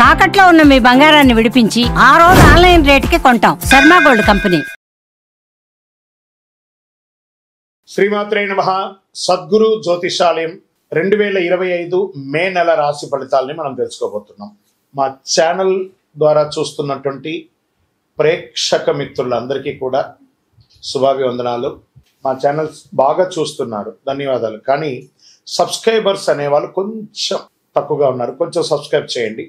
తాకట్లో ఉన్న మీ బంగారాన్ని విడిపించి ఆ రోజు ఆన్లైన్ రేటుకి కొంటాం. Sharma gold company. శ్రీమాత్రే నమః. సద్గురు జ్యోతిషాలయం 2025 మే నెల రాశి ఫలితాలని మనం తెలుసుకోబోతున్నాం. మా ఛానల్ ద్వారా చూస్తున్నటువంటి ప్రేక్షక మిత్రులందరికీ కూడా శుభాభివందనాలు. మా ఛానల్ బాగా చూస్తున్నారు, ధన్యవాదాలు. కానీ సబ్స్క్రైబర్స్ అనేవాళ్ళు కొంచెం తక్కువగా ఉన్నారు. కొంచెం సబ్స్క్రైబ్ చేయండి.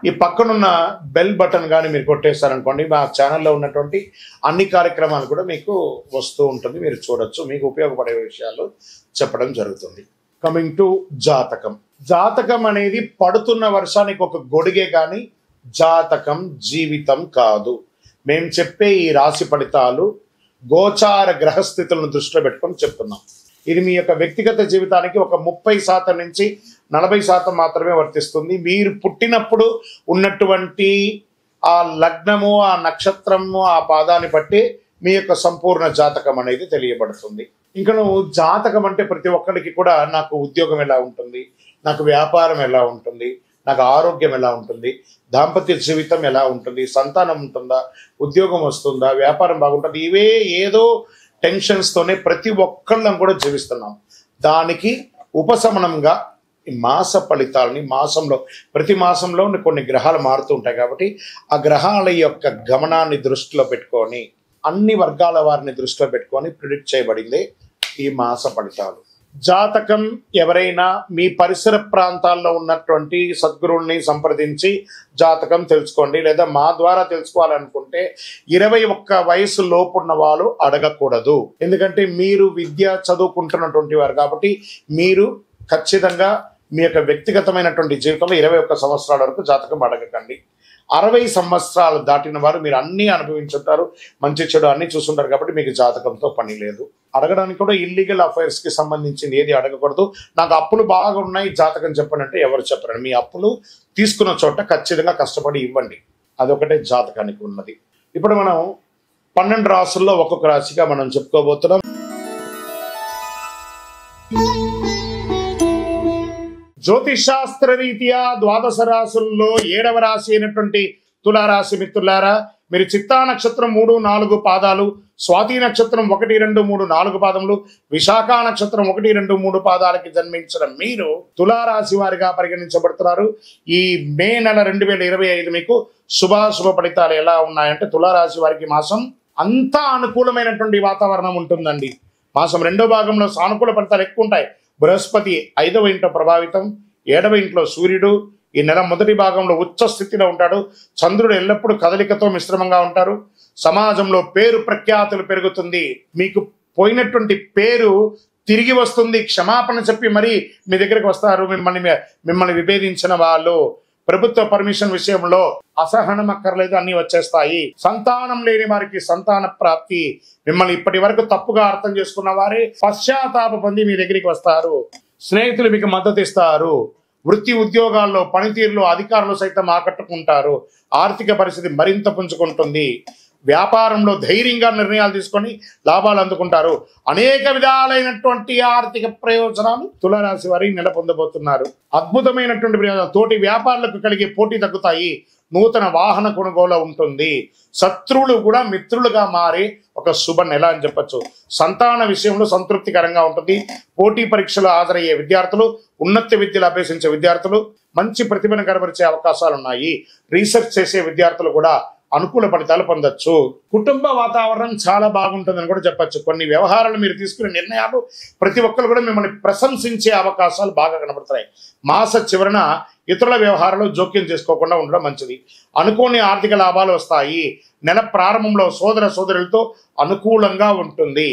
ఈ పక్కనున్న బెల్ బటన్ కానీ మీరు కొట్టేశారనుకోండి, మా ఛానల్లో ఉన్నటువంటి అన్ని కార్యక్రమాలు కూడా మీకు వస్తూ ఉంటుంది, మీరు చూడొచ్చు. మీకు ఉపయోగపడే విషయాలు చెప్పడం జరుగుతుంది. కమింగ్ టు జాతకం. జాతకం అనేది పడుతున్న వర్షానికి ఒక గొడుగే కానీ జాతకం జీవితం కాదు. మేము చెప్పే ఈ రాశి ఫలితాలు గోచార గ్రహస్థితులను దృష్టిలో పెట్టుకొని చెప్తున్నాం. ఇది మీ యొక్క వ్యక్తిగత జీవితానికి ఒక 30% నుంచి 40% మాత్రమే వర్తిస్తుంది. మీరు పుట్టినప్పుడు ఉన్నటువంటి ఆ లగ్నము, ఆ నక్షత్రము, ఆ పాదాన్ని బట్టి మీ యొక్క సంపూర్ణ జాతకం అనేది తెలియబడుతుంది. ఇంకా నువ్వు జాతకం అంటే ప్రతి ఒక్కరికి కూడా నాకు ఉద్యోగం ఎలా ఉంటుంది, నాకు వ్యాపారం ఎలా ఉంటుంది, నాకు ఆరోగ్యం ఎలా ఉంటుంది, దాంపత్య జీవితం ఎలా ఉంటుంది, సంతానం ఉంటుందా, ఉద్యోగం వస్తుందా, వ్యాపారం బాగుంటుంది, ఇవే ఏదో టెన్షన్స్తోనే ప్రతి ఒక్కళ్ళం కూడా జీవిస్తున్నాం. దానికి ఉపశమనంగా ఈ మాస ఫలితాలని మాసంలో ప్రతి మాసంలో కొన్ని గ్రహాలు మారుతూ ఉంటాయి కాబట్టి ఆ గ్రహాల యొక్క గమనాన్ని దృష్టిలో పెట్టుకొని అన్ని వర్గాల వారిని దృష్టిలో పెట్టుకొని ప్రిడిక్ట్ చేయబడింది ఈ మాస ఫలితాలు. జాతకం ఎవరైనా మీ పరిసర ప్రాంతాల్లో ఉన్నటువంటి సద్గురువుల్ని సంప్రదించి జాతకం తెలుసుకోండి. లేదా మా ద్వారా తెలుసుకోవాలనుకుంటే 21 వయసు లోపున్న వాళ్ళు అడగకూడదు. ఎందుకంటే మీరు విద్య చదువుకుంటున్నటువంటి వారు కాబట్టి మీరు ఖచ్చితంగా మీ యొక్క వ్యక్తిగతమైనటువంటి జీవితంలో 21 సంవత్సరాల వరకు జాతకం అడగకండి. 60 సంవత్సరాలు దాటిన వారు మీరు అన్నీ అనుభవించుంటారు, మంచి చెడు అన్నీ చూస్తుంటారు కాబట్టి మీకు జాతకంతో పని లేదు. అడగడానికి కూడా ఇల్లీగల్ అఫైర్స్కి సంబంధించింది ఏది అడగకూడదు. నాకు అప్పులు బాగా ఉన్నాయి, జాతకం చెప్పండి అంటే ఎవరు చెప్పరండి. మీ అప్పులు తీసుకున్న చోట ఖచ్చితంగా కష్టపడి ఇవ్వండి, అదొకటే జాతకానికి ఉన్నది. ఇప్పుడు మనం 12 రాసుల్లో ఒక్కొక్క రాశిగా మనం చెప్పుకోబోతున్నాం. జ్యోతిషాస్త్ర రీత్యా ద్వాదశ రాశుల్లో 7వ రాశి అయినటువంటి తులారాశి మిత్రులారా, మీరు చిత్తా నక్షత్రం 3, 4 పాదాలు, స్వాతి నక్షత్రం 1, 2, 3, 4 పాదములు, విశాఖ నక్షత్రం 1, 2, 3 పాదాలకి జన్మించిన మీరు తులారాశి వారిగా పరిగణించబడుతున్నారు. ఈ మే నెల 2025 మీకు శుభాశుభ ఫలితాలు ఎలా ఉన్నాయంటే, తులారాశి వారికి మాసం అంతా అనుకూలమైనటువంటి వాతావరణం ఉంటుందండి. మాసం 2వ భాగంలో సానుకూల ఫలితాలు ఎక్కువ ఉంటాయి. బృహస్పతి 5వ ఇంట్లో ప్రభావితం, 7వ ఇంట్లో సూర్యుడు ఈ నెల మొదటి భాగంలో ఉచ్చ స్థితిలో ఉంటాడు. చంద్రుడు ఎల్లప్పుడూ కదలికతో మిశ్రమంగా ఉంటారు. సమాజంలో పేరు ప్రఖ్యాతులు పెరుగుతుంది. మీకు పోయినటువంటి పేరు తిరిగి వస్తుంది. క్షమాపణ చెప్పి మరీ మీ దగ్గరికి వస్తారు మిమ్మల్ని విభేదించిన వాళ్ళు. ప్రభుత్వ పర్మిషన్ విషయంలో అసహనం అక్కర్లేదు, అన్ని వచ్చేస్తాయి. సంతానం లేని వారికి సంతాన ప్రాప్తి. మిమ్మల్ని ఇప్పటి వరకు తప్పుగా అర్థం చేసుకున్న వారే పశ్చాత్తాప పొంది మీ దగ్గరికి వస్తారు. స్నేహితులు మీకు మద్దతు ఇస్తారు. వృత్తి ఉద్యోగాల్లో పనితీరులో అధికారులు సైతం ఆకట్టుకుంటారు. ఆర్థిక పరిస్థితి మరింత పుంజుకుంటుంది. వ్యాపారంలో ధైర్యంగా నిర్ణయాలు తీసుకొని లాభాలు అందుకుంటారు. అనేక విధాలైనటువంటి ఆర్థిక ప్రయోజనాలు తులారాశి వారి నెల పొందబోతున్నారు. అద్భుతమైనటువంటి ప్రయోజనాలు. తోటి వ్యాపారులకు కలిగే పోటీ తగ్గుతాయి. నూతన వాహన కొనుగోలు ఉంటుంది. శత్రువులు కూడా మిత్రులుగా మారి ఒక శుభ నెల అని చెప్పచ్చు. సంతాన విషయంలో సంతృప్తికరంగా ఉంటుంది. పోటీ పరీక్షలు హాజరయ్యే విద్యార్థులు, ఉన్నత విద్యలు అభ్యసించే విద్యార్థులు మంచి ప్రతిభను కనబరిచే అవకాశాలు ఉన్నాయి. రీసెర్చ్ చేసే విద్యార్థులు కూడా అనుకూల ఫలితాలు పొందొచ్చు. కుటుంబ వాతావరణం చాలా బాగుంటుందని కూడా చెప్పచ్చు. కొన్ని వ్యవహారాలు మీరు తీసుకునే నిర్ణయాలు ప్రతి ఒక్కరు కూడా మిమ్మల్ని ప్రశంసించే అవకాశాలు బాగా కనబడుతున్నాయి. మాస చివరన ఇతరుల వ్యవహారాలు జోక్యం చేసుకోకుండా ఉండడం మంచిది. అనుకోని ఆర్థిక లాభాలు వస్తాయి. నెల ప్రారంభంలో సోదర సోదరులతో అనుకూలంగా ఉంటుంది.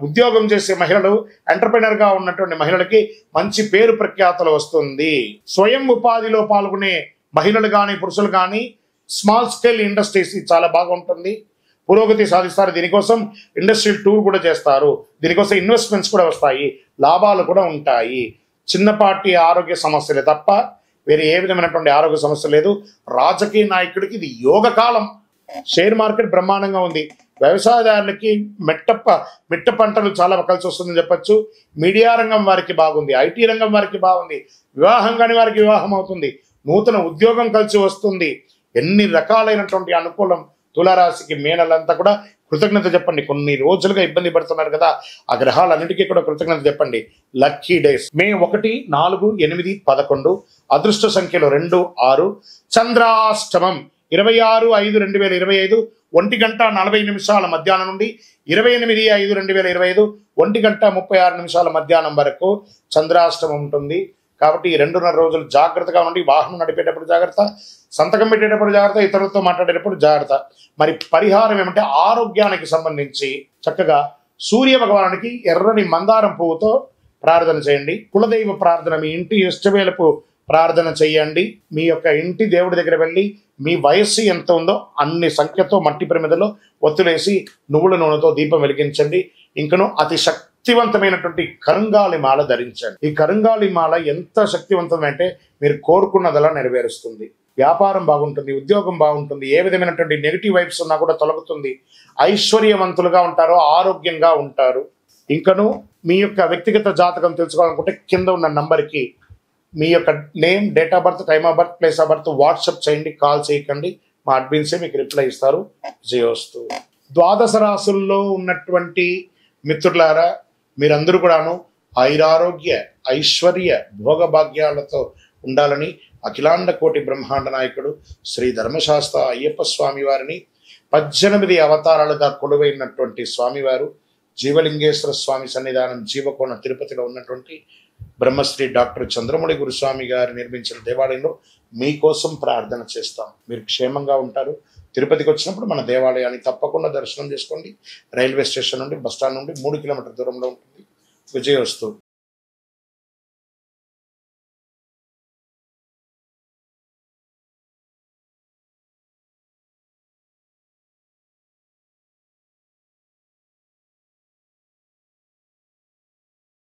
ఉద్యోగం చేసే మహిళలు, ఎంటర్ప్రెనర్గా ఉన్నటువంటి మహిళలకి మంచి పేరు ప్రఖ్యాతలు వస్తుంది. స్వయం ఉపాధిలో పాల్గొనే మహిళలు కానీ పురుషులు కానీ స్మాల్ స్కేల్ ఇండస్ట్రీస్ చాలా బాగుంటుంది. పురోగతి సాధిస్తారు. దీనికోసం ఇండస్ట్రియల్ టూర్ కూడా చేస్తారు. దీనికోసం ఇన్వెస్ట్మెంట్స్ కూడా వస్తాయి. లాభాలు కూడా ఉంటాయి. చిన్నపాటి ఆరోగ్య సమస్యలే తప్ప వేరే ఏ విధమైనటువంటి ఆరోగ్య సమస్య లేదు. రాజకీయ నాయకుడికి ఇది యోగ కాలం. షేర్ మార్కెట్ బ్రహ్మాండంగా ఉంది. వ్యవసాయదారులకి మిట్ట పంటలు చాలా కలిసి వస్తుందని చెప్పచ్చు. మీడియా రంగం వారికి బాగుంది. ఐటీ రంగం వారికి బాగుంది. వివాహం కాని వారికి వివాహం అవుతుంది. నూతన ఉద్యోగం కలిసి వస్తుంది. ఎన్ని రకాలైనటువంటి అనుకూలం తులారాశికి. మే నెలంతా కూడా కృతజ్ఞత చెప్పండి. కొన్ని రోజులుగా ఇబ్బంది పడుతున్నారు కదా, ఆ గ్రహాలన్నిటికీ కూడా కృతజ్ఞత చెప్పండి. లక్కీ డేస్ మే 1, 4, 8, 11. అదృష్ట సంఖ్యలు 2, 6. చంద్రాష్టమం 26/5/2025 1:40 మధ్యాహ్నం నుండి 28/5/2025 1:36 మధ్యాహ్నం వరకు చంద్రాష్టమం ఉంటుంది. కాబట్టి ఈ 2.5 రోజులు జాగ్రత్తగా ఉండి, వాహనం నడిపేటప్పుడు జాగ్రత్త, సంతకం పెట్టేటప్పుడు జాగ్రత్త, ఇతరులతో మాట్లాడేటప్పుడు జాగ్రత్త. మరి పరిహారం ఏమంటే ఆరోగ్యానికి సంబంధించి చక్కగా సూర్య భగవానుడికి ఎర్రని మందారం పువ్వుతో ప్రార్థన చేయండి. కులదైవ ప్రార్థన, మీ ఇంటి ఇష్టవేళపు ప్రార్థన చేయండి. మీ యొక్క ఇంటి దేవుడి దగ్గర వెళ్ళి మీ వయస్సు ఎంత ఉందో అన్ని సంఖ్యతో మట్టి ప్రమిదలో ఒత్తులేసి నువ్వుల నూనెతో దీపం వెలిగించండి. ఇంకను అతి శక్తివంతమైనటువంటి కరుంగాలి మాల ధరించండి. ఈ కరుంగాలి మాల ఎంత శక్తివంతమంటే మీరు కోరుకున్నదలా నెరవేరుస్తుంది. వ్యాపారం బాగుంటుంది, ఉద్యోగం బాగుంటుంది, ఏ విధమైనటువంటి నెగిటివ్ వైబ్స్ ఉన్నా కూడా తొలగుతుంది. ఐశ్వర్యవంతులుగా ఉంటారు, ఆరోగ్యంగా ఉంటారు. ఇంకను మీ యొక్క వ్యక్తిగత జాతకం తెలుసుకోవాలనుకుంటే కింద ఉన్న నంబర్కి మీ యొక్క name, date of birth, time of birth, place of birth WhatsApp చేయండి. కాల్ చేయకండి, మా అడ్మిన్సే మీకు రిప్లై ఇస్తారు. జయోస్తు. ద్వాదశ రాశుల్లో ఉన్నటువంటి మిత్రులారా, మీరందరూ కూడాను ఐరారోగ్య, ఐశ్వర్య, భోగభాగ్యాలతో ఉండాలని అఖిలాండ కోటి బ్రహ్మాండ నాయకుడు శ్రీ ధర్మశాస్త్ర అయ్యప్ప స్వామి వారిని 18 అవతారాలుగా కొలువైనటువంటి స్వామివారు జీవలింగేశ్వర స్వామి సన్నిధానం జీవకోణ తిరుపతిలో ఉన్నటువంటి బ్రహ్మశ్రీ డాక్టర్ చంద్రమౌళి గురుస్వామి గారు నిర్మించిన దేవాలయంలో మీకోసం ప్రార్థన చేస్తాం. మీరు క్షేమంగా ఉంటారు. తిరుపతికి వచ్చినప్పుడు మన దేవాలయాన్ని తప్పకుండా దర్శనం చేసుకోండి. రైల్వే స్టేషన్ నుండి, బస్టాండ్ నుండి 3 కిలోమీటర్ల దూరంలో ఉంటుంది. విజయోస్తు.